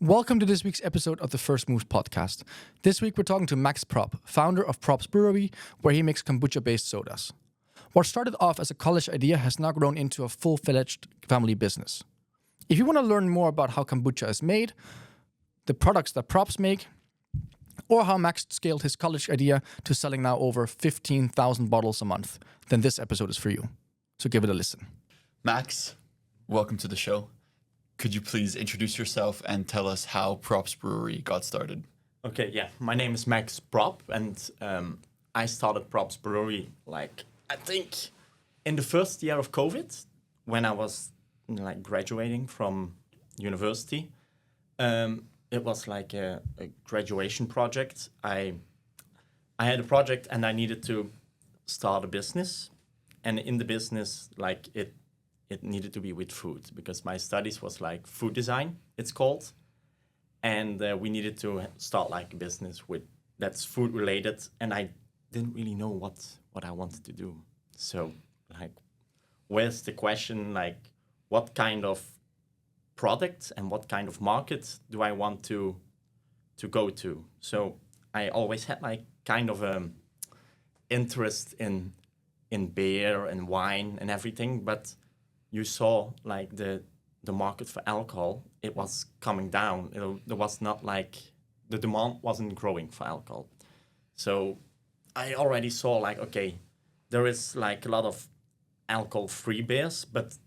Welcome to this week's episode of the First Moves podcast. This week we're talking to Max Prop, founder of Prop's Brewery, where he makes kombucha-based sodas. What started off as a college idea has now grown into a full-fledged family business. If you want to learn more about how kombucha is made, the products that Props make, or how Max scaled his college idea to selling now over 15,000 bottles a month, then this episode is for you. So give it a listen. Max, welcome to the show. Could you please introduce yourself and tell us how Props Brewery got started? Okay, yeah. My name is Max Prop, and I started Props Brewery, I think in the first year of COVID, when I was graduating from university. It was like a graduation project. I had a project and I needed to start a business, and in the business, it needed to be with food, because my studies was food design, it's called. And we needed to start a business that's food related. And I didn't really know what I wanted to do. So where's the question, what kind of product and what kind of market do I want to go to? So I always had kind of interest in beer and wine and everything, but you saw the market for alcohol, it was coming down. There was not the demand wasn't growing for alcohol. So I already saw okay, there is a lot of alcohol-free beers, but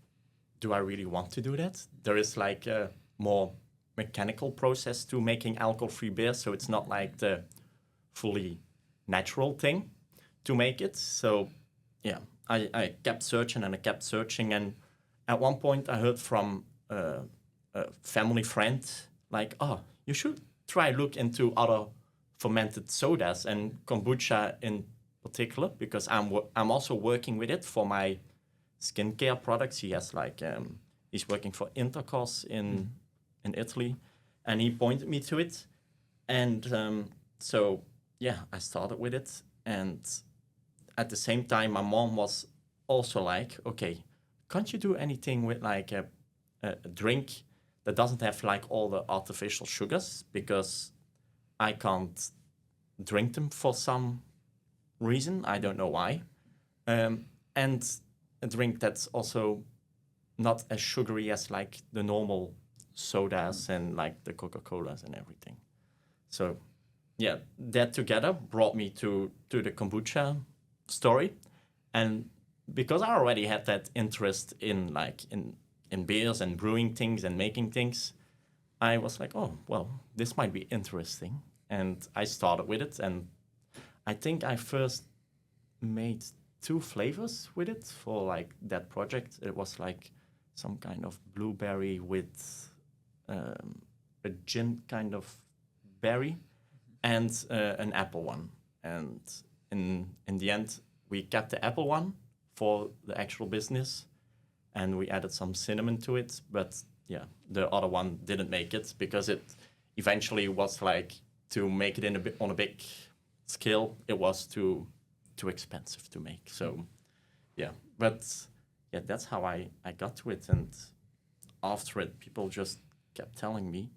do I really want to do that? There is a more mechanical process to making alcohol-free beer, so it's not the fully natural thing to make it. So yeah, I kept searching and I kept searching, and at one point I heard from a family friend, you should try look into other fermented sodas and kombucha in particular, because I'm also working with it for my skincare products. He has he's working for Intercos in Italy, and he pointed me to it. And so yeah, I started with it. And at the same time, my mom was also okay, can't you do anything with a drink that doesn't have all the artificial sugars, because I can't drink them for some reason, I don't know why. And a drink that's also not as sugary as the normal sodas and the Coca-Colas and everything. So yeah, that together brought me to the kombucha story. And because I already had that interest in in beers and brewing things and making things, I was oh, well, this might be interesting. And I started with it, and I think I first made 2 flavors with it for that project. It was some kind of blueberry with a gin kind of berry, and an apple one. And in the end, we kept the apple one for the actual business, and we added some cinnamon to it. But yeah, the other one didn't make it, because it eventually was to make it on a big scale, it was too expensive to make. So yeah, but yeah, that's how I got to it. And after it, people just kept telling me,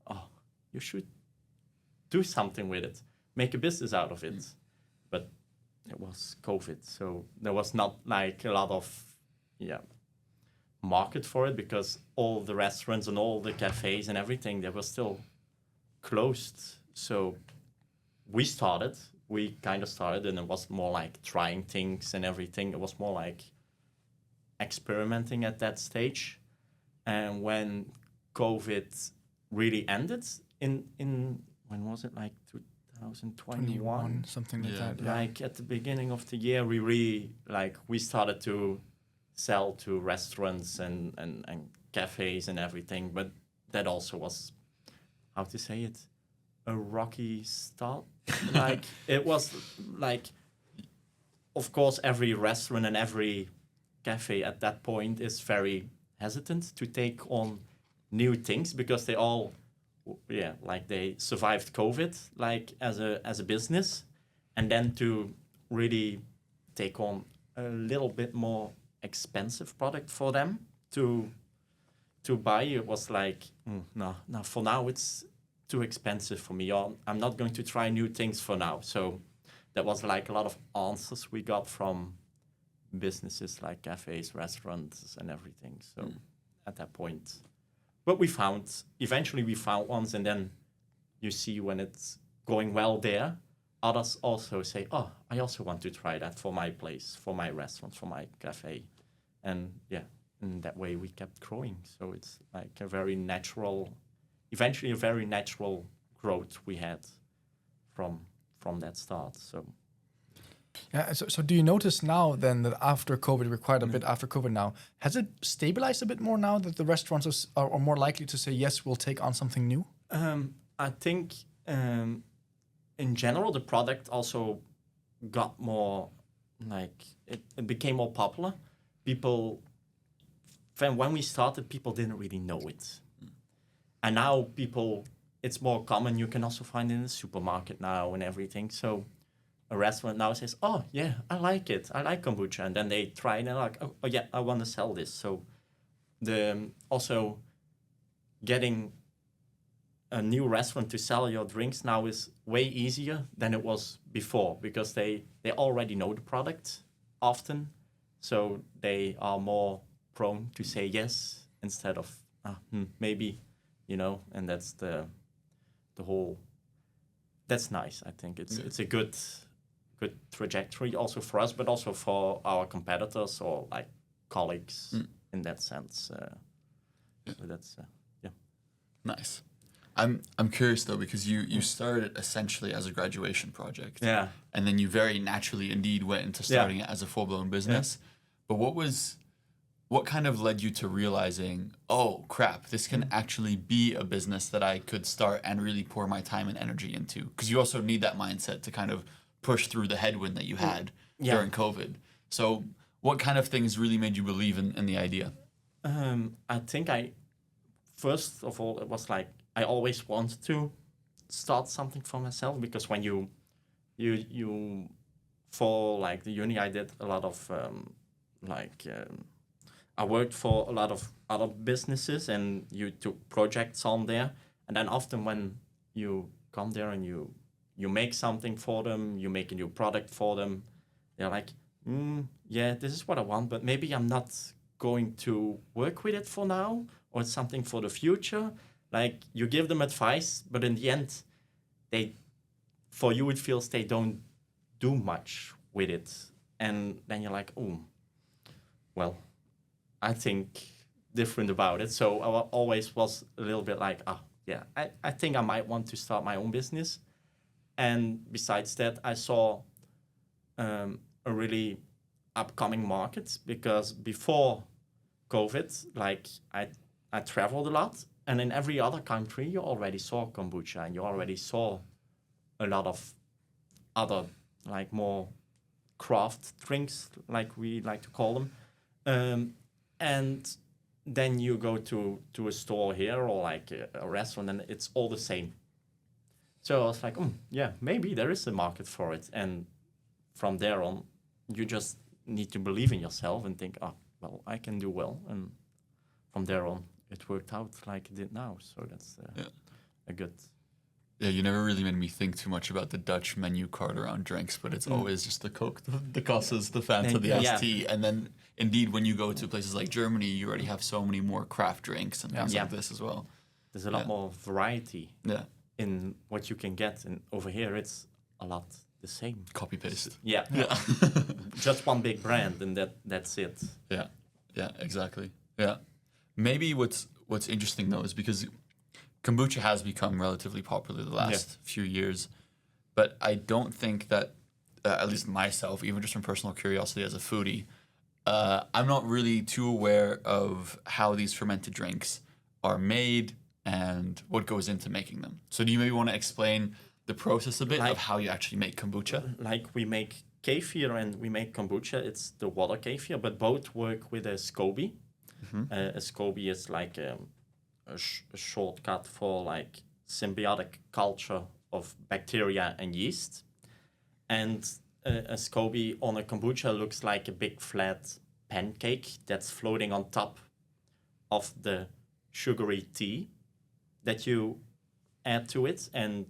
oh, you should do something with it, make a business out of it. But it was COVID, so there was not a lot of market for it, because all the restaurants and all the cafes and everything, they were still closed. So we kind of started, and it was more trying things and everything. It was more experimenting at that stage. And when COVID really ended in when was it, 2021, something like that. Yeah. At the beginning of the year, we really we started to sell to restaurants and cafes and everything. But that also was, how to say it, a rocky start. It was of course, every restaurant and every cafe at that point is very hesitant to take on new things, because they all they survived COVID as a business, and then to really take on a little bit more expensive product for them to to buy, it was like, no, for now it's too expensive for me, or I'm not going to try new things for now. So that was like a lot of answers we got from businesses like cafes, restaurants, and everything. So at that point, but eventually we found ones, and then you see when it's going well there, others also say, oh, I also want to try that for my place, for my restaurant, for my cafe. And yeah, in that way we kept growing. So it's like eventually a very natural growth we had from that start. So Yeah. So do you notice now then that after COVID, we're quite a bit after COVID now, has it stabilized a bit more now that the restaurants are more likely to say, yes, we'll take on something new? I think in general, the product also got more, like, it became more popular. When we started, people didn't really know it. And now it's more common. You can also find it in the supermarket now and everything. So a restaurant now says, oh, yeah, I like it. I like kombucha. And then they try and they're like, oh yeah, I want to sell this. So also getting a new restaurant to sell your drinks now is way easier than it was before, because they already know the product often. So they are more prone to say yes instead of maybe, and that's the whole, that's nice. I think it's a good trajectory also for us, but also for our competitors or like colleagues in that sense. So that's Nice. I'm curious though, because you started essentially as a graduation project. Yeah. And then you very naturally indeed went into starting it as a full-blown business. Yeah. But what kind of led you to realizing, oh crap, this can actually be a business that I could start and really pour my time and energy into? Because you also need that mindset to kind of push through the headwind that you had during COVID. So what kind of things really made you believe in the idea? I think first of all, it was like, I always wanted to start something for myself, because when you for like the uni, I did a lot of I worked for a lot of other businesses, and you took projects on there. And then often when you come there and you make something for them, you make a new product for them, they're like, yeah, this is what I want, but maybe I'm not going to work with it for now, or it's something for the future. Like, you give them advice, but in the end, for you, it feels they don't do much with it. And then you're like, oh, well, I think different about it. So I always was a little bit like, I think I might want to start my own business. And besides that, I saw a really upcoming market, because before COVID, like, I traveled a lot. And in every other country, you already saw kombucha, and you already saw a lot of other, like, more craft drinks, like we like to call them. And then you go to a store here, or like a restaurant, and it's all the same. So I was like, yeah, maybe there is a market for it. And from there on, you just need to believe in yourself and think, well, I can do well. And from there on, it worked out like it did now. So that's a good... Yeah, you never really made me think too much about the Dutch menu card around drinks, but it's always just the Coke, the Kosses, the Fanta, the iced tea. And then, indeed, when you go to places like Germany, you already have so many more craft drinks and things like this as well. There's a lot more variety in what you can get. And over here, it's a lot the same. Copy-paste. Yeah. Just one big brand, and that's it. Yeah, exactly. Yeah. Maybe what's interesting, though, is because kombucha has become relatively popular the last few years, but I don't think that, at least myself, even just from personal curiosity as a foodie, I'm not really too aware of how these fermented drinks are made and what goes into making them. So do you maybe want to explain the process a bit of how you actually make kombucha? Like, we make kefir and we make kombucha. It's the water kefir, but both work with a SCOBY. A SCOBY is like a shortcut for like symbiotic culture of bacteria and yeast. And a SCOBY on a kombucha looks like a big flat pancake that's floating on top of the sugary tea that you add to it. And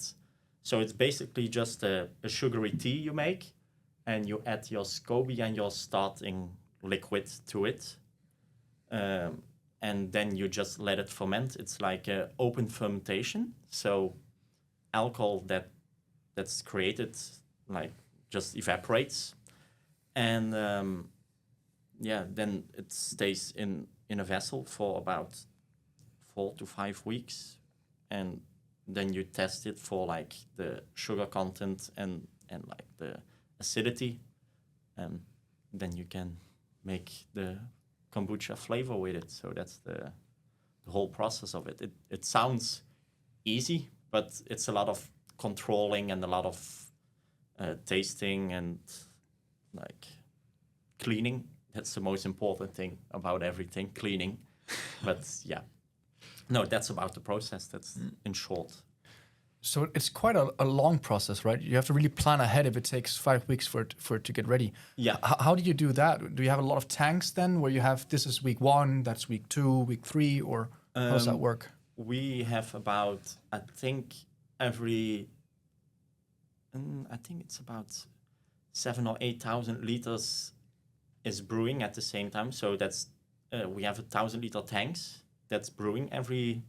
so it's basically just a sugary tea you make, and you add your SCOBY and your starting liquid to it. And then you just let it ferment. It's like an open fermentation. So alcohol that's created like just evaporates. And then it stays in a vessel for about 4 to 5 weeks. And then you test it for like the sugar content and like the acidity. And then you can make the kombucha flavor with it. So that's the whole process of it. It sounds easy, but it's a lot of controlling and a lot of tasting and like cleaning. That's the most important thing about everything, cleaning. But yeah, no, that's about the process. That's in short. So it's quite a long process, right? You have to really plan ahead if it takes 5 weeks for it to get ready. Yeah. How do you do that? Do you have a lot of tanks then, where you have this is week 1, that's week 2, week 3, or how does that work? We have about, I think it's about 7,000 or 8,000 liters is brewing at the same time. So that's we have 1,000-liter tanks that's brewing every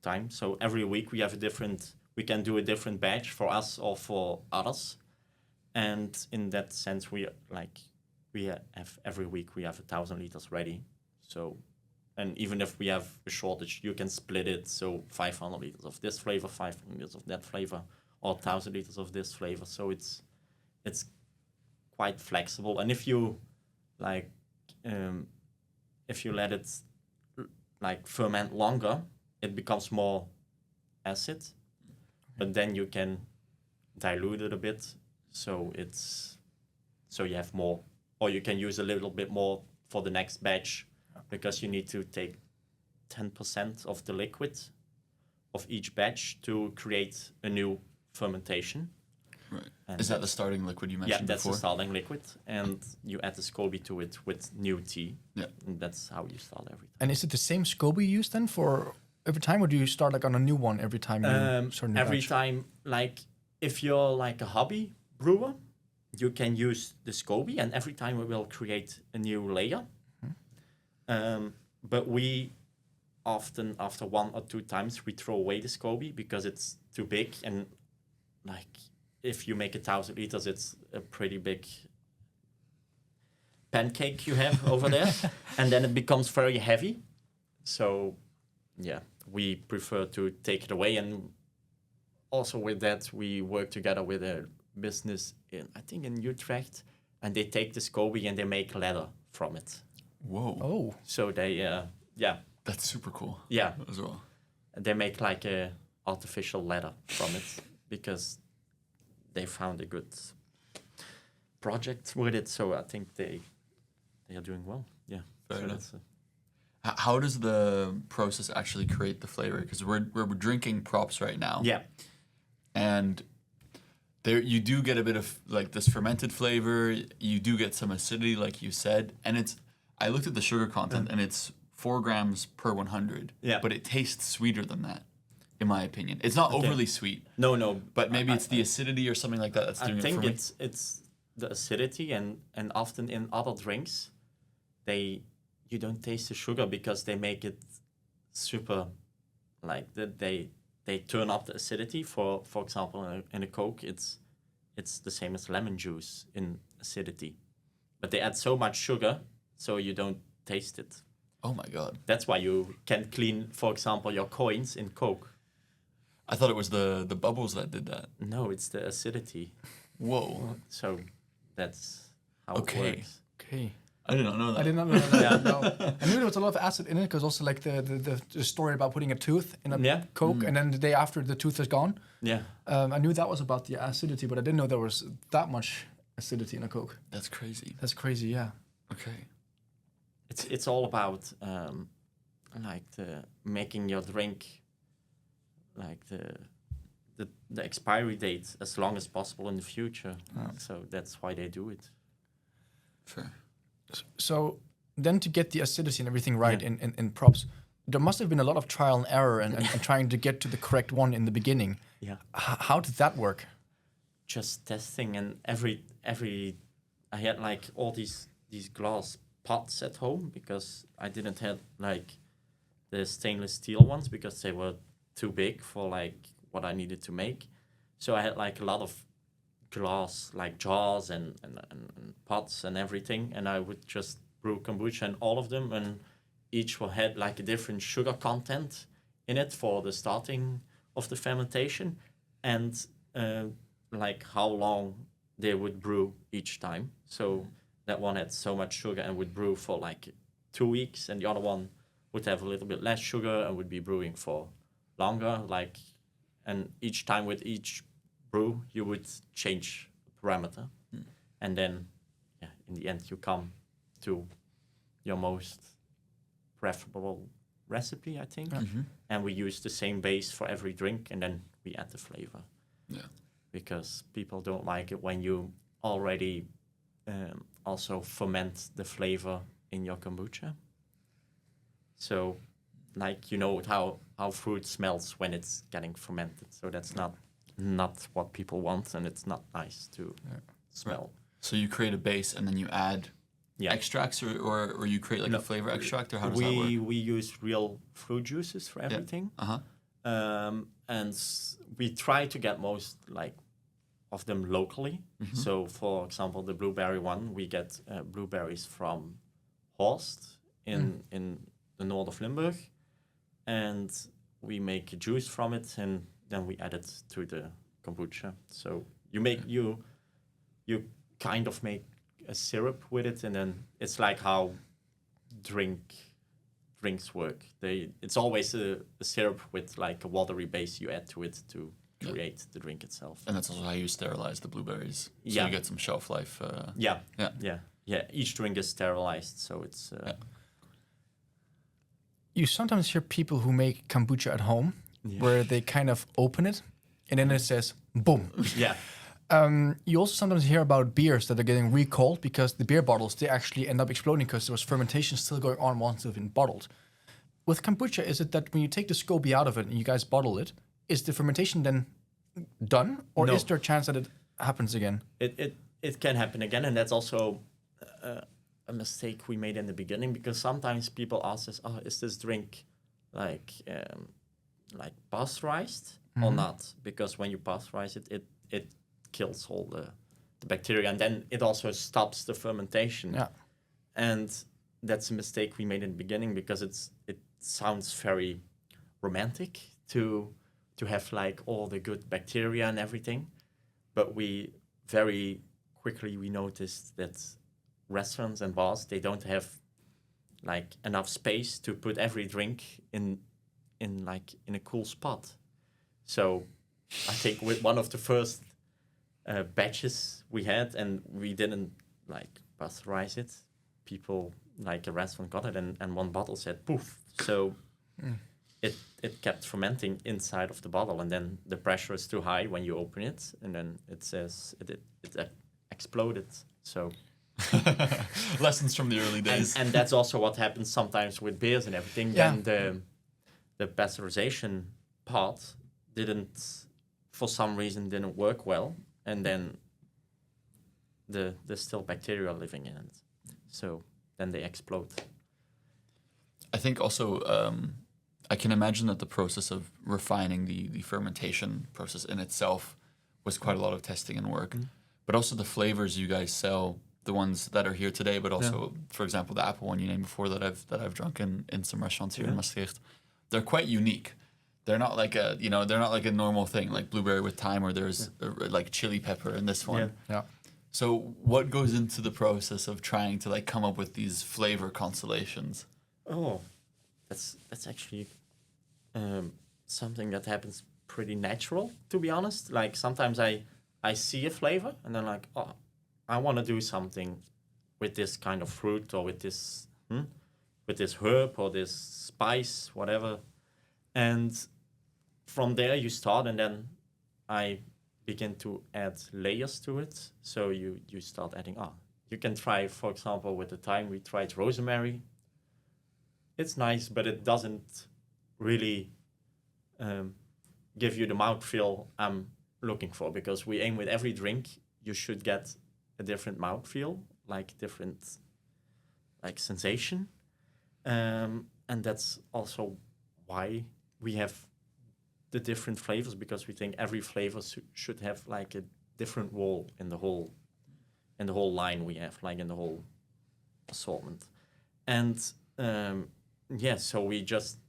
time. So every week we can do a different batch for us or for others. And in that sense, we have every week we have 1,000 liters ready. So, and even if we have a shortage, you can split it. So 500 liters of this flavor, 500 liters of that flavor, or 1,000 liters of this flavor. So it's quite flexible. And if you if you let it like ferment longer, it becomes more acid, but then you can dilute it a bit, so you have more, or you can use a little bit more for the next batch, because you need to take 10% of the liquid of each batch to create a new fermentation. Right. And is that the starting liquid you mentioned before? Yeah, that's before? the starting liquid, and you add the SCOBY to it with new tea. Yeah. And that's how you start everything. And is it the same SCOBY you use then for every time, or do you start like on a new one every time you start a new every batch? time, like if you're like a hobby brewer, you can use the SCOBY, and every time we will create a new layer. But we often, after 1 or 2 times, we throw away the SCOBY because it's too big, and like if you make 1,000 liters, it's a pretty big pancake you have over there, and then it becomes very heavy. So yeah, we prefer to take it away. And also with that, we work together with a business in Utrecht, and they take the SCOBY and they make leather from it. Whoa. Oh, So they That's super cool. Yeah. As well. They make like a artificial leather from it because they found a good project with it. So I think they are doing well. Yeah. Fair So enough. that's How does the process actually create the flavor? Because we're drinking props right now. yeah. And there you do get a bit of like this fermented flavor. You do get some acidity, like you said. And I looked at the sugar content, and it's 4 grams per 100. Yeah. But it tastes sweeter than that, in my opinion. It's not overly sweet, No. but maybe it's the acidity or something like that that's doing I it think for me. it's the acidity, and often in other drinks, you don't taste the sugar because they make it super, like they turn up the acidity. For example, in a Coke, it's the same as lemon juice in acidity, but they add so much sugar, so you don't taste it. Oh my God. That's why you can't clean, for example, your coins in Coke. I thought it was the bubbles that did that. No, it's the acidity. Whoa. So that's how Okay. it works. okay. I did not know that. I did not know that. No. I knew there was a lot of acid in it, because also like the story about putting a tooth in a Yeah. Coke, and then the day after the tooth is gone. Yeah. I knew that was about the acidity, but I didn't know there was that much acidity in a Coke. That's crazy. That's crazy, yeah. Okay. It's all about making your drink like the expiry date as long as possible in the future. So that's why they do it. Fair. So then to get the acidity and everything right in props, there must have been a lot of trial and error and trying to get to the correct one in the beginning. Yeah. How did that work? Just testing, and every I had like all these glass pots at home because I didn't have like the stainless steel ones because they were too big for like what I needed to make. So I had like a lot of glass like jars and pots and everything, and I would just brew kombucha in all of them, and each one had like a different sugar content in it for the starting of the fermentation, and like how long they would brew each time. So that one had so much sugar and would brew for like 2 weeks, and the other one would have a little bit less sugar and would be brewing for longer. Like, and each time with each brew, you would change a parameter, and then, yeah, in the end, you come to your most preferable recipe, I think. And we use the same base for every drink, and then we add the flavor. Yeah. Because people don't like it when you already also ferment the flavor in your kombucha. So, like, you know how fruit smells when it's getting fermented. So that's not what people want, and it's not nice to smell. So you create a base and then you add extracts, or you create like a flavor extract, or how does that work? We use real fruit juices for everything. And we try to get most like of them locally. So, for example, the blueberry one, we get blueberries from Horst in the north of Limburg, and we make a juice from it, and then we add it to the kombucha. So you kind of make a syrup with it, and then it's like how drinks work. It's always a syrup with like a watery base you add to it to create the drink itself. And that's also how you sterilize the blueberries. So Yeah. you get some shelf life. Yeah. Each drink is sterilized, so it's. You sometimes hear people who make kombucha at home where they kind of open it and then it says boom. Yeah. You also sometimes hear about beers that are getting recalled because the beer bottles, they actually end up exploding because there was fermentation still going on once they've been bottled. With kombucha, is it that when you take the SCOBY out of it and you guys bottle it, is the fermentation then done? Or No. is there a chance that it happens again? It can happen again, and that's also a mistake we made in the beginning, because sometimes people ask us, "Oh, is this drink like pasteurized or not?" Because when you pasteurize it, it kills all the bacteria, and then it also stops the fermentation. Yeah. And that's a mistake we made in the beginning, because it sounds very romantic to have like all the good bacteria and everything, but we very quickly we noticed that restaurants and bars, they don't have like enough space to put every drink in a cool spot. So I think with one of the first batches we had, and we didn't like pasteurize it, people like a restaurant got it, and one bottle said poof. So it kept fermenting inside of the bottle, and then the pressure is too high when you open it, and then it says it exploded. So lessons from the early days. and that's also what happens sometimes with beers and everything. Yeah. Then the pasteurization part didn't, for some reason, didn't work well, and then there's still bacteria living in it. So then they explode. I think also I can imagine that the process of refining the fermentation process in itself was quite a lot of testing and work. But also the flavors you guys sell, the ones that are here today, but also, for example, the apple one you named before that I've drunk in some restaurants here in Maastricht, they're quite unique. They're not like a normal thing like blueberry with thyme, or there's like chili pepper in this one. Yeah. So what goes into the process of trying to like come up with these flavor constellations? Oh, that's actually something that happens pretty natural, to be honest. Like sometimes I see a flavor and then like, oh, I want to do something with this kind of fruit, or with this herb or this spice, whatever. And from there you start, and then I begin to add layers to it. So you start adding, you can try, for example, with the thyme, we tried rosemary. It's nice, but it doesn't really give you the mouthfeel I'm looking for, because we aim with every drink you should get a different mouthfeel, like different like sensation, and that's also why we have the different flavors, because we think every flavor should have like a different role in the whole line we have, like in the whole assortment. And so we just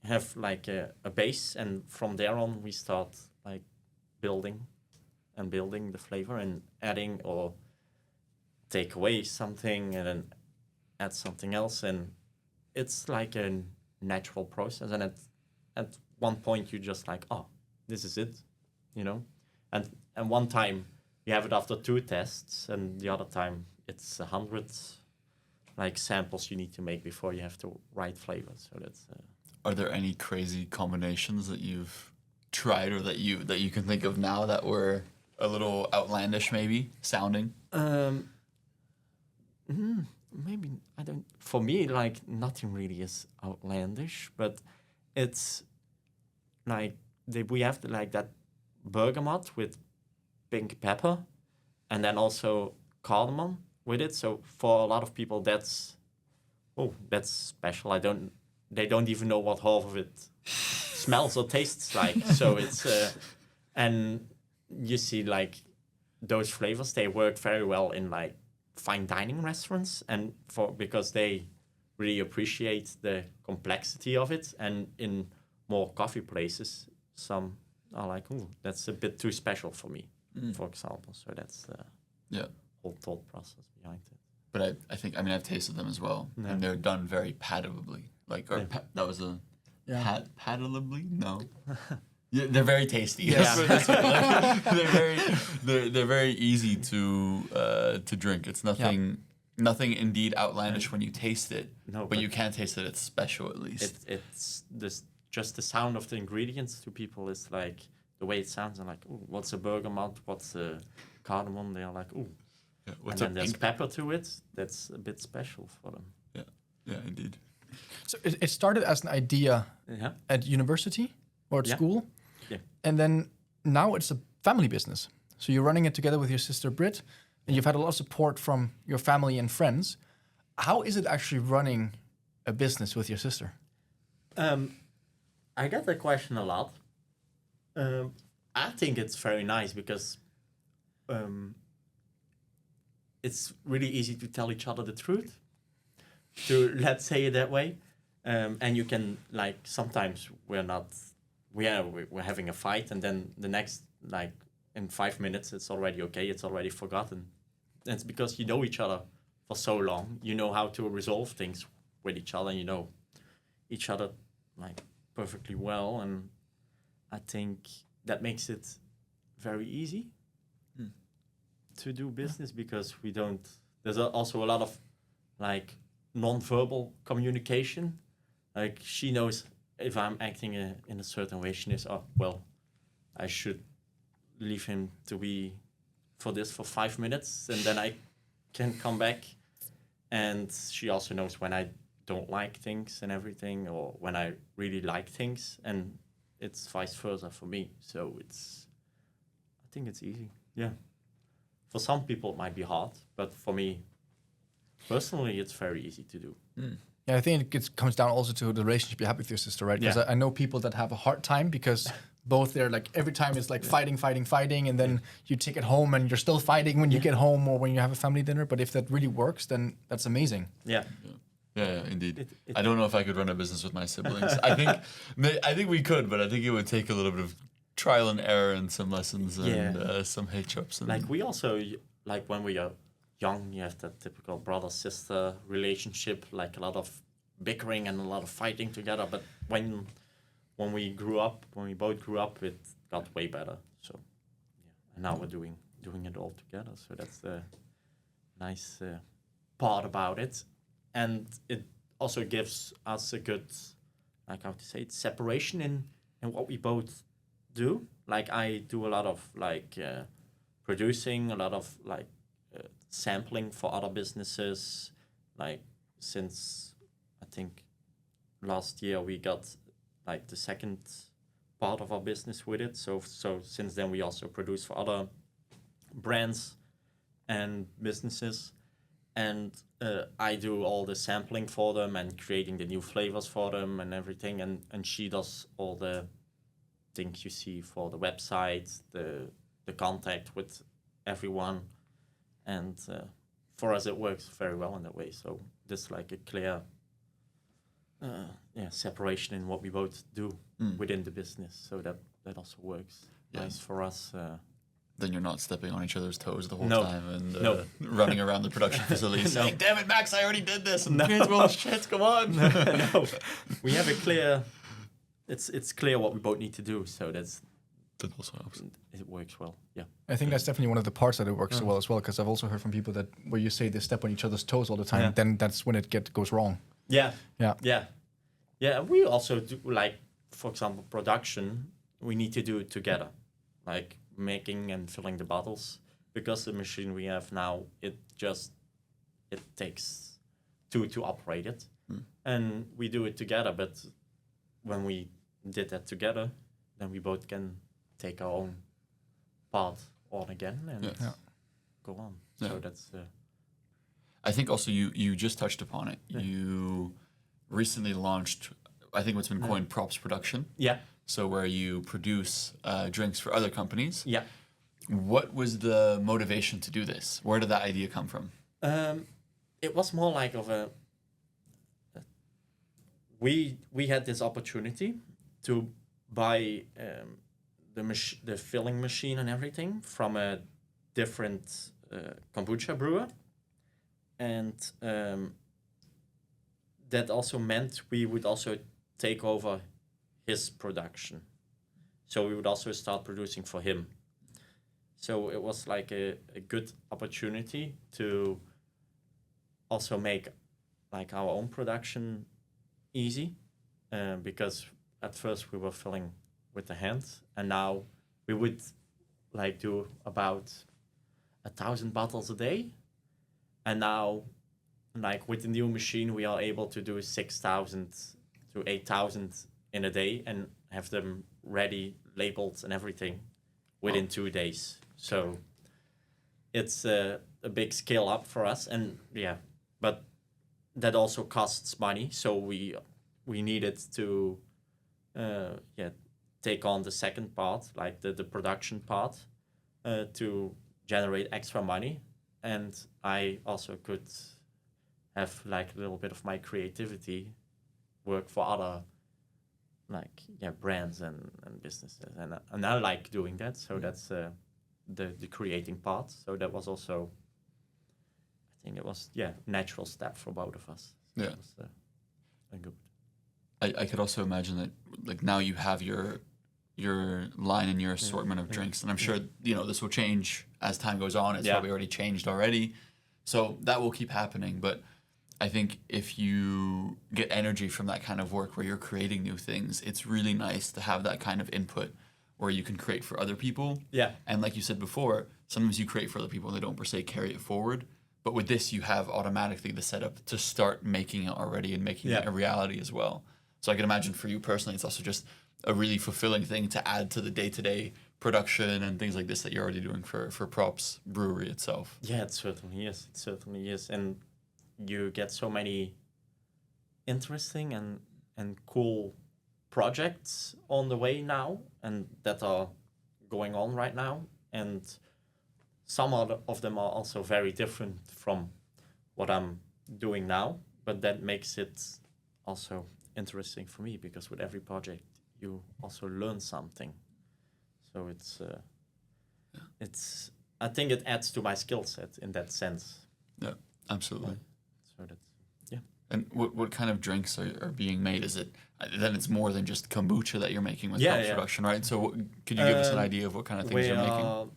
have like a base, and from there on we start like building the flavor and adding or take away something and then add something else, and it's like a natural process. And at one point you just like, oh, this is it, and one time you have it after 2 tests, and the other time it's 100 like samples you need to make before you have to write flavors. So that's Are there any crazy combinations that you've tried or that you can think of now that were a little outlandish, maybe sounding? Maybe I don't. For me, like nothing really is outlandish, but it's like we have like that bergamot with pink pepper, and then also cardamom with it. So for a lot of people, that's special. They don't even know what half of it smells or tastes like. So it's and you see like those flavors, they work very well in like fine dining restaurants, and because they really appreciate the complexity of it. And in more coffee places, some are like, oh, that's a bit too special for me, for example. So that's the whole thought process behind it. But I think, I've tasted them as well, and they're done very palatability. That was a palatability? No. Yeah, they're very tasty. Yeah. They're very easy to drink. It's nothing indeed outlandish when you taste it. No, but you can taste that it's special at least. It's this, just the sound of the ingredients to people is like the way it sounds. And like, ooh, what's a bergamot? What's a cardamom? They are like, ooh. Yeah, and then there's pepper to it. That's a bit special for them. Yeah, indeed. So it started as an idea at university or at school. Yeah. And then now it's a family business. So you're running it together with your sister Brit, and you've had a lot of support from your family and friends. How is it actually running a business with your sister? I get that question a lot. I think it's very nice because it's really easy to tell each other the truth, let's say it that way. And you can, like, sometimes we're having a fight, and then the next, like, in 5 minutes, it's already okay, it's already forgotten. And it's because you know each other for so long. You know how to resolve things with each other, and you know each other, like, perfectly well. And I think that makes it very easy to do business, because there's also a lot of, like, non-verbal communication. Like, she knows if I'm acting in a certain way, she knows, oh, well, I should leave him to be for 5 minutes, and then I can come back. And she also knows when I don't like things and everything, or when I really like things, and it's vice versa for me. So I think it's easy. Yeah. For some people it might be hard, but for me, personally, it's very easy to do. Yeah, I think it comes down also to the relationship you have with your sister, right? Because I know people that have a hard time because both they're like, every time it's like fighting, and then you take it home and you're still fighting when you get home or when you have a family dinner. But if that really works, then that's amazing. Yeah. Yeah, indeed. I don't know if I could run a business with my siblings. I think we could, but I think it would take a little bit of trial and error and some lessons and some hitch-ups. Like, we also, like, when we are young, you have that typical brother-sister relationship, like a lot of bickering and a lot of fighting together. But when we both grew up, it got way better. So, and now we're doing it all together. So that's the nice part about it. And it also gives us a good, like, how to say it, separation in what we both do. Like, I do a lot of, like, producing, a lot of, like, sampling for other businesses. Like, since I think last year we got like the second part of our business with it. So since then we also produce for other brands and businesses, and I do all the sampling for them and creating the new flavors for them and everything, and she does all the things you see for the website, the contact with everyone, and for us it works very well in that way. So there's like a clear separation in what we both do within the business, so that also works nice for us. Then you're not stepping on each other's toes the whole No. time and No. running around the production facility saying, "Damn it, Max, I already did this." And No. well, shit, come on. No, we have a clear. It's clear what we both need to do, so that also helps. it works well. Yeah. I think that's definitely one of the parts that it works so well as well, because I've also heard from people that where you say they step on each other's toes all the time, then that's when it goes wrong. Yeah. Yeah. Yeah. Yeah. We also do, like, for example, production. We need to do it together, like making and filling the bottles, because the machine we have now, it takes two to operate it, and we do it together. But when we did that together, then we both can take our own part on again and go on. So that's. I think also you just touched upon it. Yeah. You recently launched, I think what's been coined props production. Yeah. So where you produce drinks for other companies. Yeah. What was the motivation to do this? Where did that idea come from? It was more like of a. We had this opportunity to buy the filling machine and everything from a different kombucha brewer, and that also meant we would also take over his production. So we would also start producing for him. So it was like a good opportunity to also make like our own production easy, because at first we were filling with the hand, and now we would like do about 1,000 bottles a day, and now like with the new machine we are able to do 6,000 to 8,000 in a day and have them ready, labeled and everything within 2 days. So it's a big scale up for us, and but that also costs money. So we needed to take on the second part, like the production part, to generate extra money, and I also could have like a little bit of my creativity work for other brands and businesses, and I like doing that. So that's the creating part. So that was also, I think it was natural step for both of us. So yeah, it was, good. I could also imagine that like now you have your line and your assortment of drinks, and I'm sure this will change as time goes on. It's probably already changed already, so that will keep happening. But I think if you get energy from that kind of work where you're creating new things, it's really nice to have that kind of input where you can create for other people. Yeah. And like you said before, sometimes you create for other people and they don't per se carry it forward. But with this, you have automatically the setup to start making it already and making it a reality as well. So I can imagine for you personally, it's also just a really fulfilling thing to add to the day-to-day production and things like this that you're already doing for Props Brewery itself. Yeah, it certainly is. It certainly is. And you get so many interesting and cool projects on the way now, and that are going on right now. And some of them are also very different from what I'm doing now, but that makes it also interesting for me, because with every project you also learn something. So it's I think it adds to my skill set in that sense. Yeah, absolutely. So that's And what kind of drinks are being made? Is it then it's more than just kombucha that you're making with Props production, right? So could you give us an idea of what kind of things you're making? We are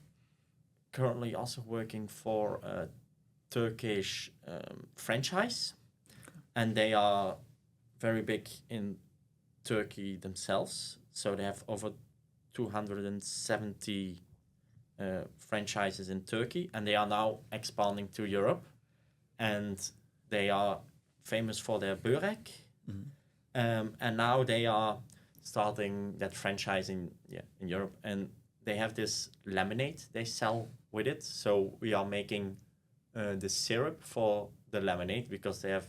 currently also working for a Turkish franchise, and they are very big in Turkey themselves. So they have over 270 franchises in Turkey, and they are now expanding to Europe, and they are famous for their börek, and now they are starting that franchise in Europe, and they have this lemonade they sell with it. So we are making the syrup for the lemonade, because they have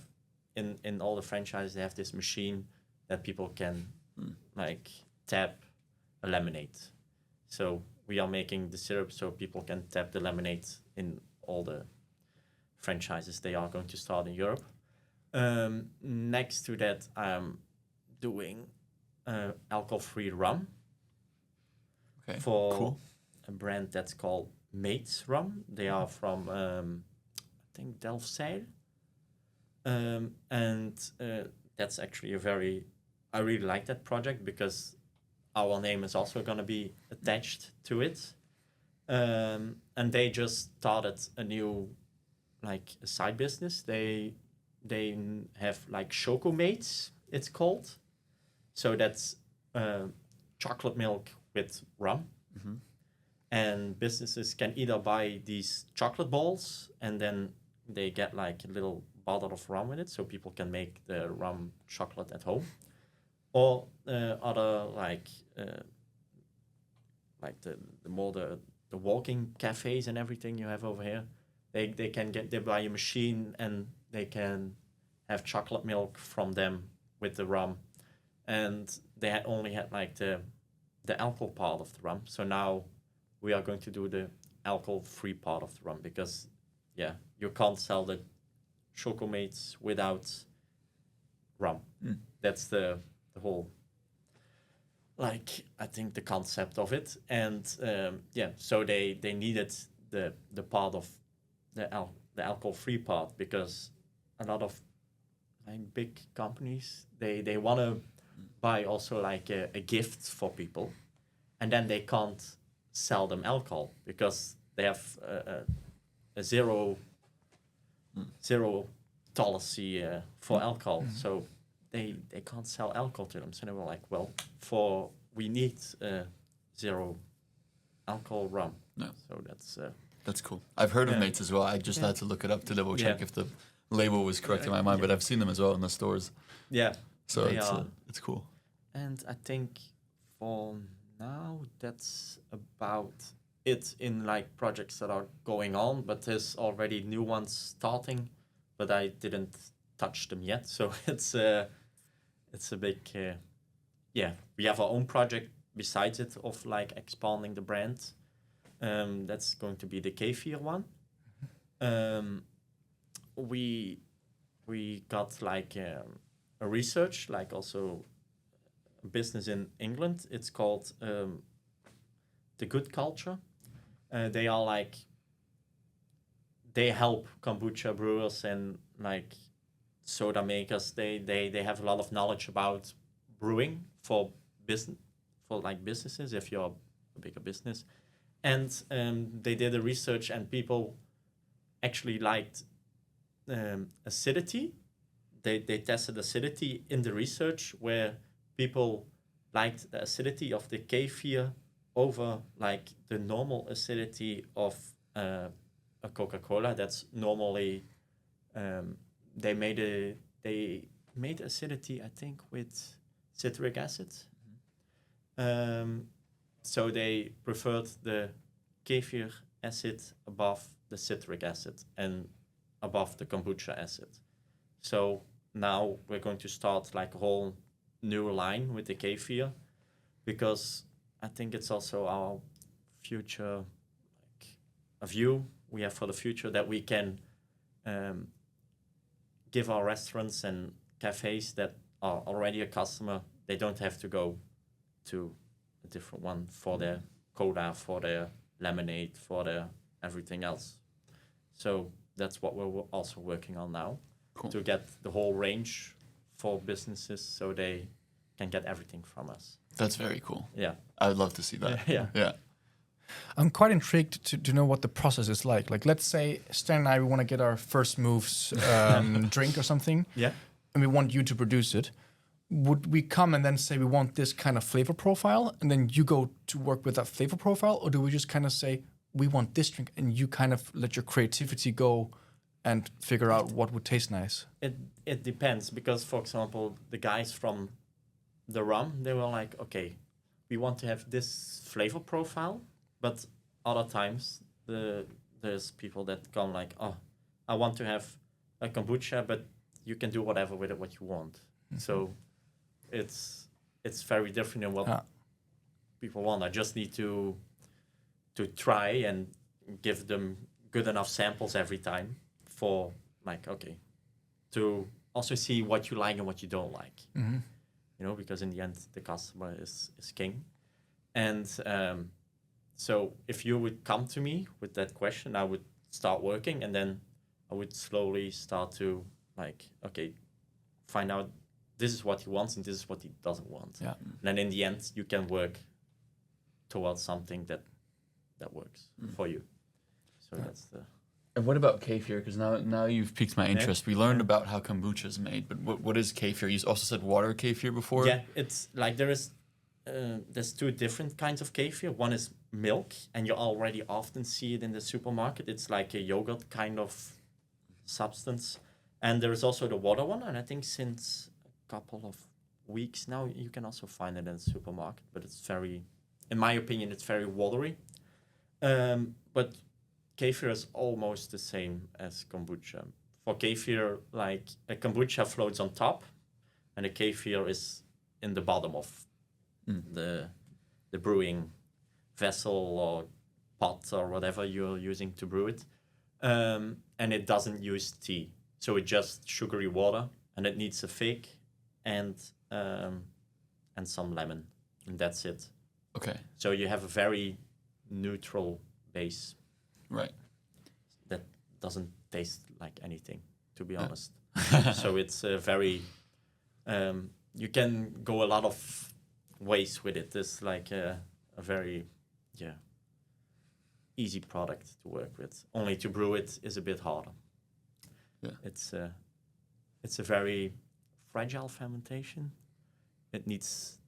in all the franchises they have this machine that people can like tap a lemonade. So we are making the syrup so people can tap the lemonade in all the franchises they are going to start in Europe. Next to that, I'm doing alcohol-free rum for a brand that's called Mates Rum. They are from, I think, Delfzijl. And that's actually I really like that project, because our name is also going to be attached to it. And they just started a new, like, a side business. They have, like, Choco Mates, it's called. So that's chocolate milk with rum. Mm-hmm. And businesses can either buy these chocolate balls, and then they get, like, a little bottle of rum with it, so people can make the rum chocolate at home. Or other, like the walking cafes and everything you have over here, they buy a machine and they can have chocolate milk from them with the rum, and they only had like the alcohol part of the rum. So now we are going to do the alcohol-free part of the rum, because you can't sell the Chocomates without rum. That's the whole, like, I think the concept of it. And so they needed the part of the alcohol-free part, because a lot of, like, big companies, they want to buy also like a gift for people, and then they can't sell them alcohol because they have a zero policy for alcohol. So they can't sell alcohol to them. So they were like, well, we need zero alcohol rum. Yeah. So that's cool. I've heard of Mates as well. I just had to look it up to double check if the label was correct in my mind, but I've seen them as well in the stores. Yeah. So it's cool. And I think for now that's about it in, like, projects that are going on, but there's already new ones starting, but I didn't touch them yet. So it's a big we have our own project besides it of, like, expanding the brand. That's going to be the kefir one. We got, like, a research, like, also a business in England. It's called The Good Culture. They are, like, they help kombucha brewers and, like, soda makers. They have a lot of knowledge about brewing for businesses, if you're a bigger business. And they did a research, and people actually liked acidity. They tested acidity in the research, where people liked the acidity of the kefir over, like, the normal acidity of a Coca-Cola. That's normally they made acidity, I think, with citric acid. So they preferred the kefir acid above the citric acid and above the kombucha acid. So now we're going to start, like, a whole new line with the kefir, because I think it's also our future, like, a view we have for the future, that we can give our restaurants and cafes that are already a customer, they don't have to go to a different one for their cola, for their lemonade, for their everything else. So that's what we're also working on now. Cool. To get the whole range for businesses, so they can get everything from us. That's very cool. Yeah. I would love to see that. Yeah. I'm quite intrigued to know what the process is like. Like, let's say Stan and I, we want to get our first moves drink or something. Yeah. And we want you to produce it. Would we come and then say we want this kind of flavor profile, and then you go to work with that flavor profile? Or do we just kind of say, we want this drink, and you kind of let your creativity go and figure out what would taste nice? It depends, because, for example, the guys from the rum, they were like, okay, we want to have this flavor profile, but other times there's people that come like, oh, I want to have a kombucha, but you can do whatever with it what you want. So it's very different than what people want. I just need to try and give them good enough samples every time for like, okay, to also see what you like and what you don't like. You know, because in the end the customer is king. And so if you would come to me with that question, I would start working, and then I would slowly start to like, okay, find out this is what he wants and this is what he doesn't want. Yeah. And then in the end, you can work towards something that works for you. So that's the... And what about kefir? Because now you've piqued my interest. We learned about how kombucha is made, but what is kefir? You also said water kefir before? Yeah, it's like there's two different kinds of kefir. One is milk, and you already often see it in the supermarket. It's like a yogurt kind of substance. And there is also the water one, and I think since a couple of weeks now, you can also find it in the supermarket. But it's very, in my opinion, it's very watery. But kefir is almost the same as kombucha. For kefir, like a kombucha floats on top, and a kefir is in the bottom of the brewing vessel or pot or whatever you're using to brew it. And it doesn't use tea. So it's just sugary water, and it needs a fig and some lemon, and that's it. Okay. So you have a very neutral base. Right. That doesn't taste like anything, to be honest. So it's a very... you can go a lot of ways with it. It's like a very, easy product to work with. Only to brew it is a bit harder. Yeah. It's a very fragile fermentation. It needs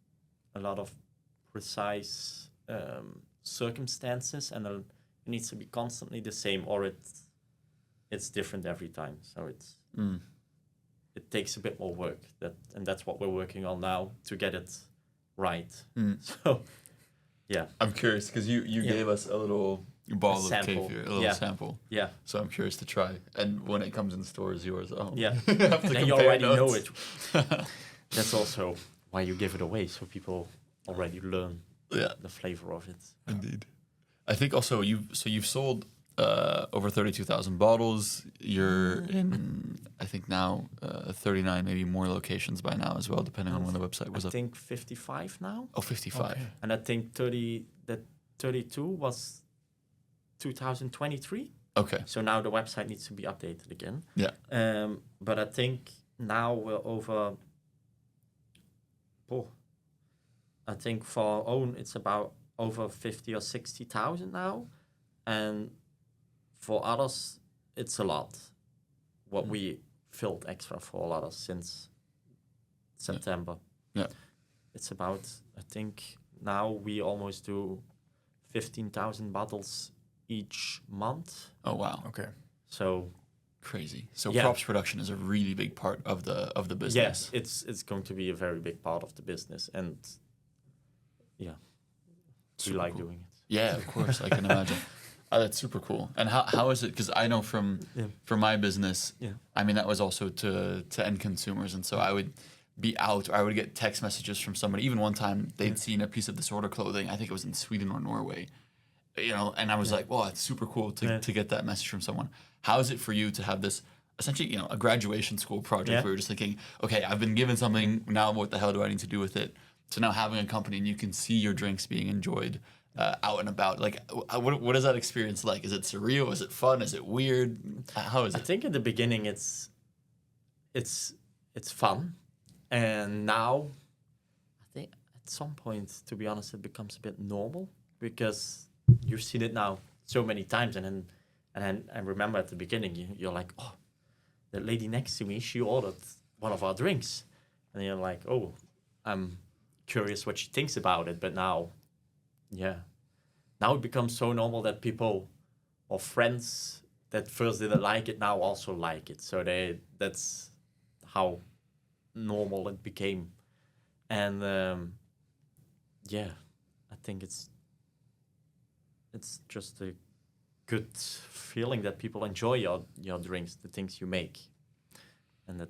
a lot of precise circumstances, and it needs to be constantly the same, or it's different every time. So it takes a bit more work. And that's what we're working on now to get it right. So, yeah. I'm curious because you gave us a little bottle of sample. kefir, a little sample. Yeah. So I'm curious to try. And when it comes in stores, yours. Oh, Yeah. you have to And you compare already know notes. it. That's also why you give it away, so people already learn the flavor of it. Indeed. I think also you've sold over 32,000 bottles. You're in, I think now 39, maybe more locations by now as well, depending on when the website was I up. think 55 now. Oh, 55. Okay. And I think 32 was 2023. Okay. So now the website needs to be updated again. Yeah. But I think now we're over... I think for our own, it's about over 50 or 60,000 now. And for others, it's a lot. What we filled extra for others since September. Yeah. It's about, I think now we almost do 15,000 bottles each month. Oh, wow. Okay. So Crazy. So props production is a really big part of the business. Yes, it's going to be a very big part of the business, and we like doing it. Yeah, of course, I can imagine. Oh, that's super cool. And how is it? Because I know from my business, I mean that was also to end consumers, and so I would be out, or I would get text messages from somebody. Even one time they'd seen a piece of disorder clothing. I think it was in Sweden or Norway. And I was like, "Wow, it's super cool to get that message from someone." How is it for you to have this, essentially, a graduation school project where you're just thinking, "Okay, I've been given something. Now, what the hell do I need to do with it?" To now having a company and you can see your drinks being enjoyed out and about. Like, what is that experience like? Is it surreal? Is it fun? Is it weird? How is it? I think in the beginning it's fun, and now I think at some point, to be honest, it becomes a bit normal because you've seen it now so many times, and then I remember at the beginning you're like, oh, the lady next to me, she ordered one of our drinks, and you're like, oh, I'm curious what she thinks about it. But now it becomes so normal that people or friends that first didn't like it now also like it. So that's how normal it became. And yeah, I think it's just a good feeling that people enjoy your drinks, the things you make, and that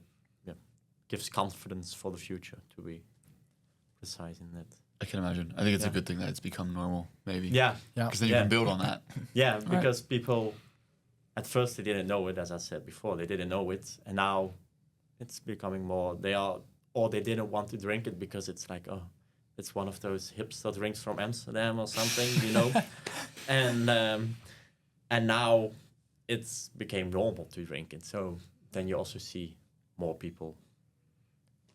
gives confidence for the future, to be precise in that. I can imagine. I think it's a good thing that it's become normal, maybe. Yeah. Because then you can build on that. Yeah, because people, at first they didn't know it, as I said before, they didn't know it, and now it's becoming more, they didn't want to drink it because it's like, oh, it's one of those hipster drinks from Amsterdam or something, you know? And now it's became normal to drink it. So then you also see more people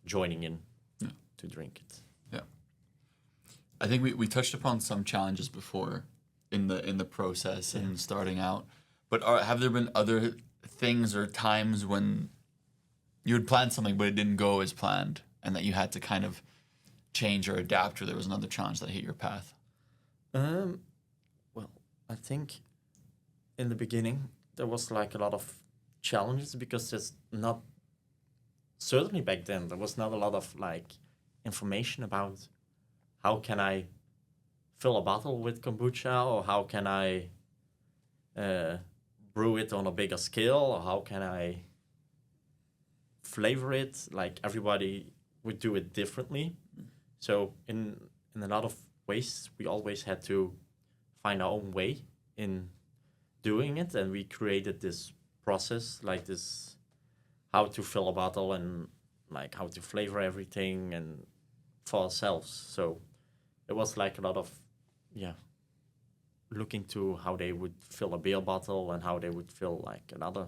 joining in to drink it. Yeah. I think we touched upon some challenges before in the process and starting out. But have there been other things or times when you had planned something but it didn't go as planned and that you had to kind of change or adapt, or there was another challenge that hit your path? Well, I think in the beginning there was like a lot of challenges because there's not, certainly back then, there was not a lot of like information about how can I fill a bottle with kombucha, or how can I brew it on a bigger scale, or how can I flavor it. Like everybody would do it differently. So in a lot of ways, we always had to find our own way in doing it, and we created this process, like this, how to fill a bottle and like how to flavor everything and for ourselves. So it was like a lot of looking to how they would fill a beer bottle and how they would fill like another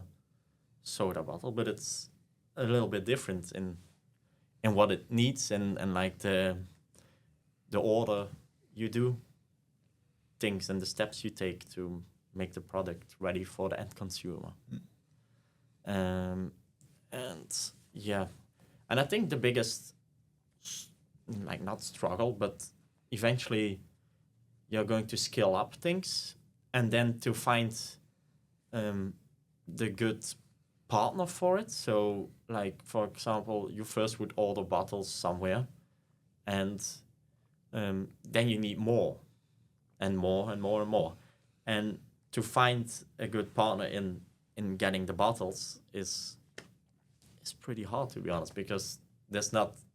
soda bottle, but it's a little bit different in what it needs and like the order you do things and the steps you take to make the product ready for the end consumer. And I think the biggest, like not struggle, but eventually you're going to scale up things, and then to find the good partner for it. So like, for example, you first would order bottles somewhere, and then you need more and more and more and more. And to find a good partner in getting the bottles is pretty hard, to be honest, because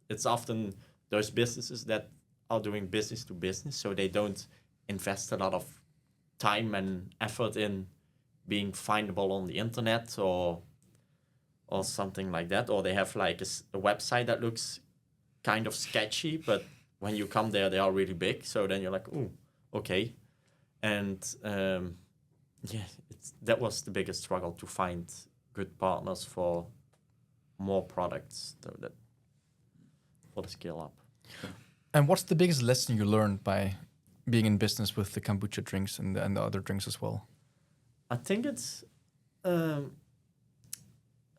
it's often those businesses that are doing business to business, so they don't invest a lot of time and effort in being findable on the internet or something like that, or they have like a website that looks kind of sketchy, but when you come there, they are really big. So then you're like, ooh, okay. And that was the biggest struggle, to find good partners for more products for the scale up. And what's the biggest lesson you learned by being in business with the kombucha drinks and the other drinks as well? I think it's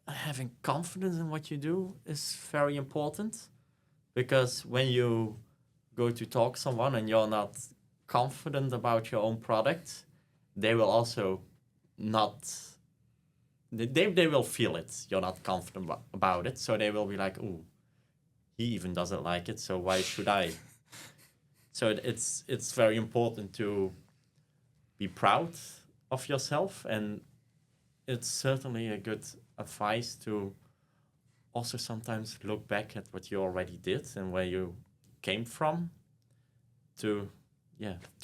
having confidence in what you do is very important, because when you go to talk to someone and you're not confident about your own product, they will also not, they will feel it. You're not confident about it, so they will be like, ooh, he even doesn't like it, so why should I? So it's very important to be proud of yourself, and it's certainly a good advice to also sometimes look back at what you already did and where you came from, to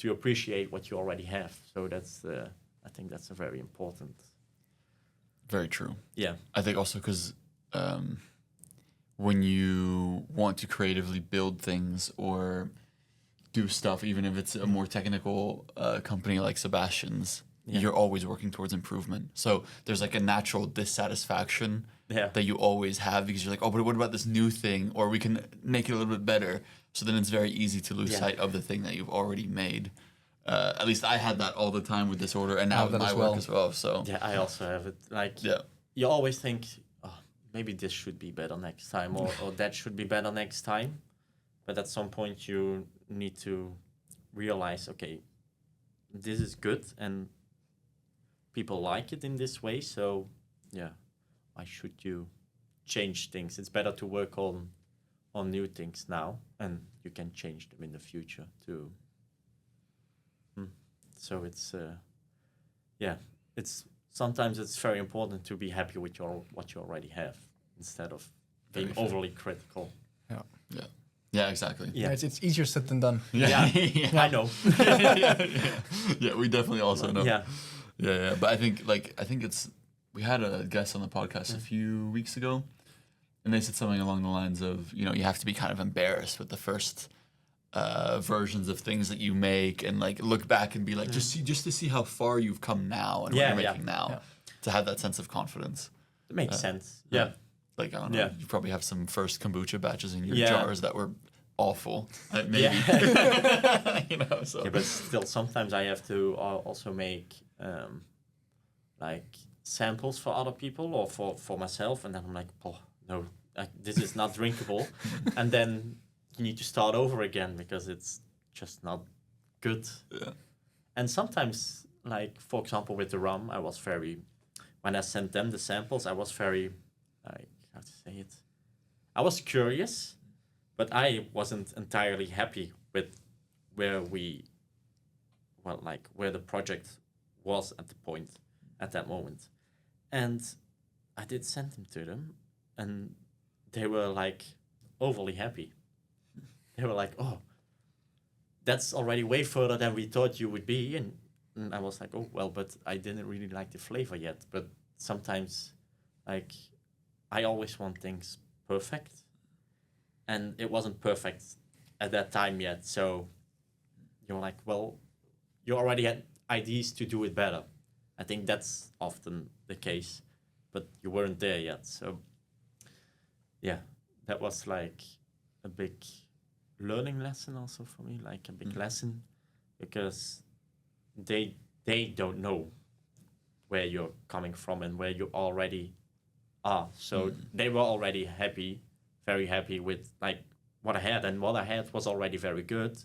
appreciate what you already have. So I think that's a very important. Very true. Yeah. I think also because when you want to creatively build things or do stuff, even if it's a more technical company like Sebastian's, you're always working towards improvement. So there's like a natural dissatisfaction that you always have, because you're like, oh, but what about this new thing? Or we can make it a little bit better. So then it's very easy to lose sight of the thing that you've already made. At least I had that all the time with this order, and now with my work as well. So yeah, I also have it. Like, you always think, oh, maybe this should be better next time, or that should be better next time. But at some point you need to realize, okay, this is good and people like it in this way. So why should you change things? It's better to work on on new things now, and you can change them in the future too. So it's it's sometimes it's very important to be happy with what you already have instead of being Very fair. overly critical. Yeah, exactly. Yeah. It's easier said than done. Yeah, I know. Yeah, we definitely also know. Yeah. Yeah. But I think it's we had a guest on the podcast a few weeks ago, and they said something along the lines of, you have to be kind of embarrassed with the first versions of things that you make, and like look back and be like, just to see how far you've come now and what you're making now, to have that sense of confidence. It makes sense. Yeah. Like, I don't know, Yeah. you probably have some first kombucha batches in your Yeah. jars that were awful. Maybe. So. Yeah, but still, sometimes I have to also make like samples for other people or for myself, and then I'm like, oh no, this is not drinkable, and then you need to start over again because it's just not good. Yeah. And sometimes, like for example, with the rum, when I sent them the samples, I was very, like, how to say it? I was curious, but I wasn't entirely happy with where the project was at that moment. And I did send them to them, and they were like overly happy. They were like, oh, that's already way further than we thought you would be. And I was like, oh, well, but I didn't really like the flavor yet. But sometimes, like, I always want things perfect. And it wasn't perfect at that time yet. So you're like, well, you already had ideas to do it better. I think that's often the case, but you weren't there yet. So yeah, that was like a big learning lesson also for me, like a big lesson, because they don't know where you're coming from and where you already are. So they were already very happy with like what I had, and what I had was already very good,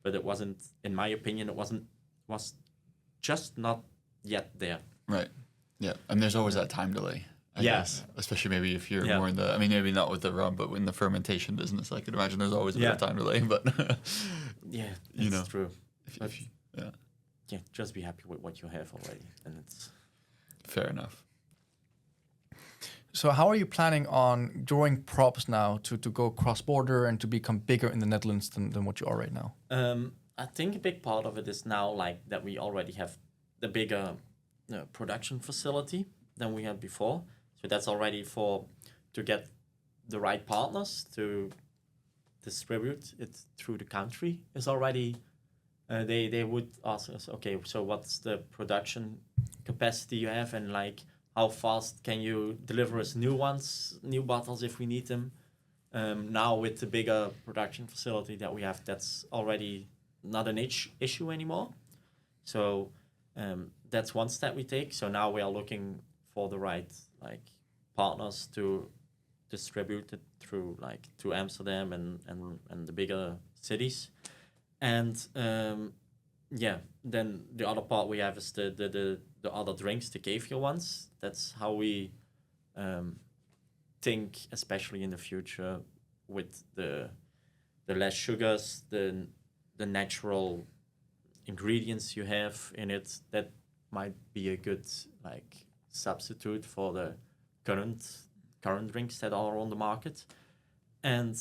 but it wasn't, in my opinion, was just not yet there. Right. Yeah. And there's always that time delay. I guess. Especially maybe if you're more in the, I mean, maybe not with the rum, but in the fermentation business, I could imagine there's always a bit of time delay, but yeah, that's true. Yeah. Just be happy with what you have already, and it's fair enough. So how are you planning on growing props now to go cross-border and to become bigger in the Netherlands than what you are right now? I think a big part of it is now like that we already have the bigger production facility than we had before. So that's already to get the right partners to distribute it through the country is already, they would ask us, okay, so what's the production capacity you have, and like how fast can you deliver us new bottles if we need them? Now with the bigger production facility that we have, that's already not an issue anymore. So that's one step we take. So now we are looking for the right like partners to distribute it through Amsterdam and the bigger cities. And then the other part we have is the other drinks, the caviar ones. That's how we think, especially in the future, with the less sugars, the natural ingredients you have in it. That might be a good like substitute for the current drinks that are on the market. And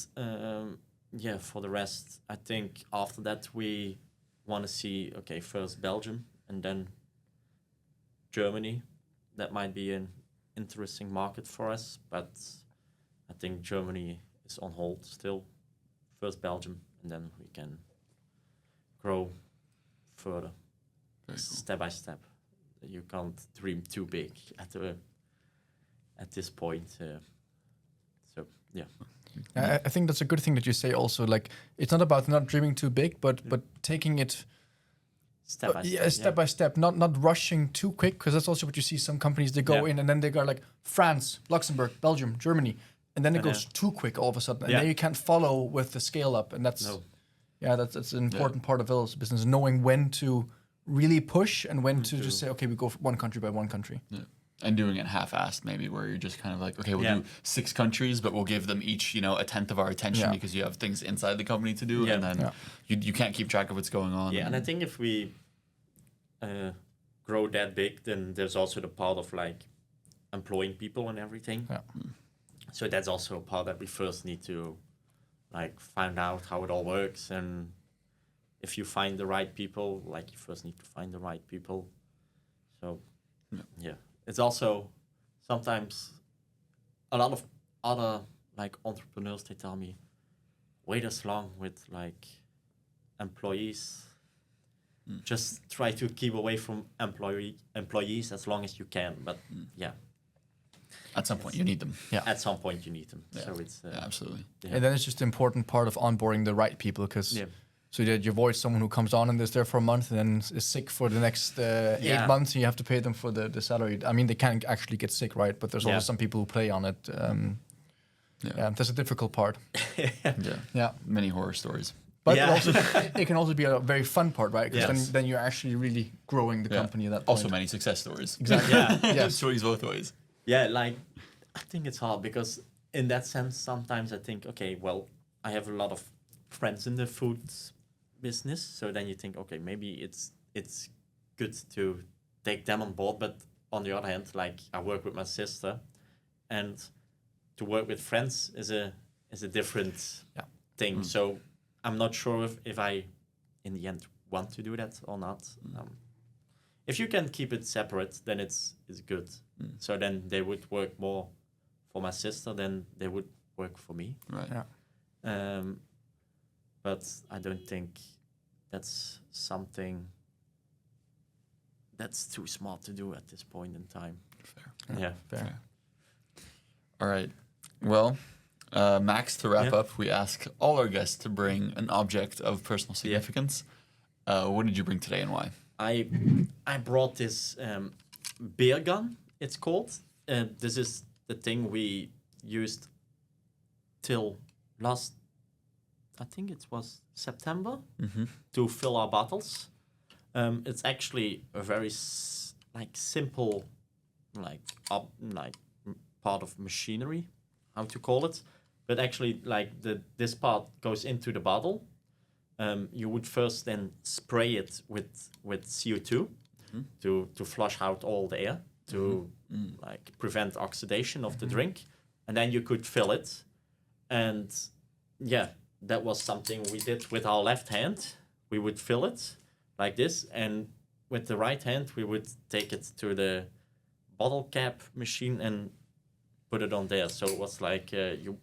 for the rest, I think after that we want to see, okay, first Belgium and then Germany. That might be an interesting market for us, but I think Germany is on hold still. First Belgium, and then we can grow further, step by step. You can't dream too big at this point. So yeah. I think that's a good thing that you say also. Like, it's not about not dreaming too big, but taking it step by step, not rushing too quick, because that's also what you see. Some companies, they go in and then they go like France, Luxembourg, Belgium, Germany, and then it goes too quick all of a sudden, and then you can't follow with the scale up, and that's that's an important part of Ville's business, knowing when to really push and when to just say, okay, we go one country by one country. And doing it half-assed, maybe, where you're just kind of like, okay, we'll do 6 countries, but we'll give them each, a tenth of our attention because you have things inside the company to do, and then you can't keep track of what's going on. Yeah, and I think if we grow that big, then there's also the part of like employing people and everything. Yeah. So that's also a part that we first need to like find out how it all works, and if you find the right people, like you first need to find the right people. So yeah. It's also sometimes a lot of other like entrepreneurs, they tell me, wait as long with like employees. Just try to keep away from employees as long as you can. But at some point you need them. Yeah. At some point you need them. Yeah. So it's absolutely. Yeah. And then it's just an important part of onboarding the right people, because so that you avoid someone who comes on and is there for a month and then is sick for the next 8 months, and you have to pay them for the salary. I mean, they can actually get sick, right? But there's also some people who play on it. That's a difficult part. Yeah. Many horror stories. But it can also be a very fun part, right? Because then you're actually really growing the company at that point. Also many success stories. Exactly. Stories both ways. Yeah, like I think it's hard because in that sense, sometimes I think, okay, well, I have a lot of friends in the food business, so then you think, okay, maybe it's good to take them on board, but on the other hand, like I work with my sister, and to work with friends is a different thing. So I'm not sure if I in the end want to do that or not. If you can keep it separate, then it's good. So then they would work more for my sister than they would work for me. Right. Yeah. But I don't think that's something that's too smart to do at this point in time. Fair. Yeah. Fair. All right. Well, Max, to wrap up, we ask all our guests to bring an object of personal significance. What did you bring today and why? I brought this beer gun, it's called. This is the thing we used till last, I think it was September, to fill our bottles. It's actually a very simple part of machinery, how to call it. But actually, this part goes into the bottle. You would first then spray it with CO2 to flush out all the air to prevent oxidation of the drink, and then you could fill it. And that was something we did with our left hand. We would fill it like this, and with the right hand we would take it to the bottle cap machine and put it on there. So it was like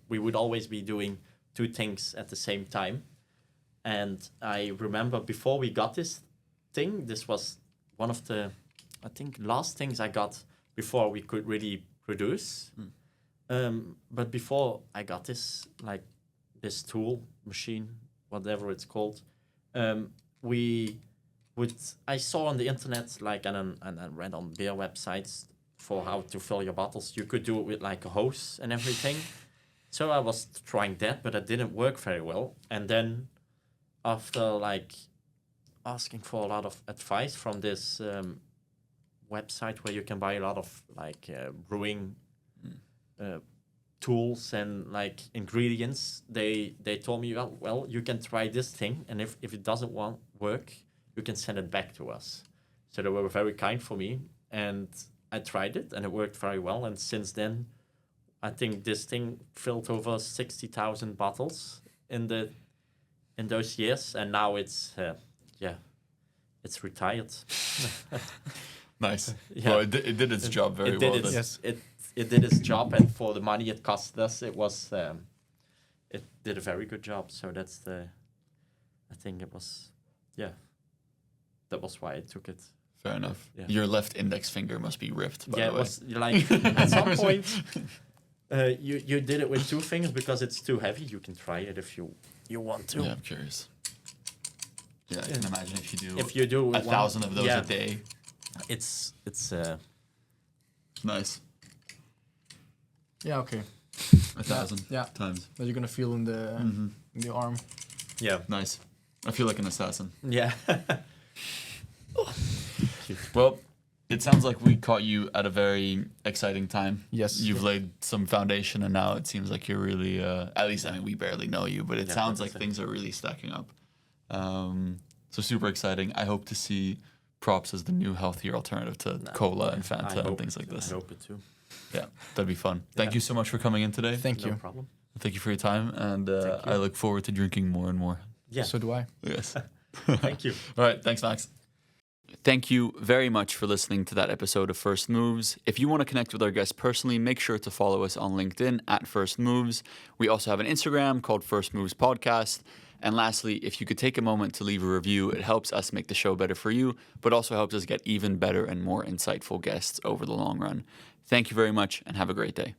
we would always be doing 2 things at the same time. And I remember before we got this thing, this was one of the, I think, last things I got before we could really produce. But before I got this, this tool, machine, whatever it's called, I saw on the internet, and I read on beer websites for how to fill your bottles. You could do it with a hose and everything. So I was trying that, but it didn't work very well. And then after asking for a lot of advice from this website where you can buy a lot of brewing tools and ingredients, they told me, well, you can try this thing, and if it doesn't work, you can send it back to us. So they were very kind for me, and I tried it, and it worked very well. And since then, I think this thing filled over 60,000 bottles in those years, and now it's retired. Nice. Yeah. Well, it did its job very well. It did its job, and for the money it cost us, it did a very good job. So I think it was, that was why I took it. Fair enough. Yeah. Your left index finger must be ripped, by the way. Was at some point, you did it with 2 fingers because it's too heavy. You can try it if you want to. Yeah, I'm curious. Yeah, I can imagine if you do 1,000 of those a day. It's Nice. Yeah, okay. 1,000 times. That you're gonna feel in the arm. Yeah. Nice. I feel like an assassin. Yeah. Well, It sounds like we caught you at a very exciting time. Yes. You've laid some foundation, and now it seems like you're really, at least, I mean, we barely know you, but it sounds like things are really stacking up. So super exciting. I hope to see Props as the new healthier alternative to cola and Fanta and things like this. I hope it too. Yeah, that'd be fun. Thank you so much for coming in today. Thank you. No problem. Thank you for your time, and I look forward to drinking more and more. Yeah. So do I. Yes. Thank you. All right. Thanks, Max. Thank you very much for listening to that episode of First Moves. If you want to connect with our guests personally, make sure to follow us on LinkedIn at First Moves. We also have an Instagram called First Moves Podcast. And lastly, if you could take a moment to leave a review, it helps us make the show better for you, but also helps us get even better and more insightful guests over the long run. Thank you very much and have a great day.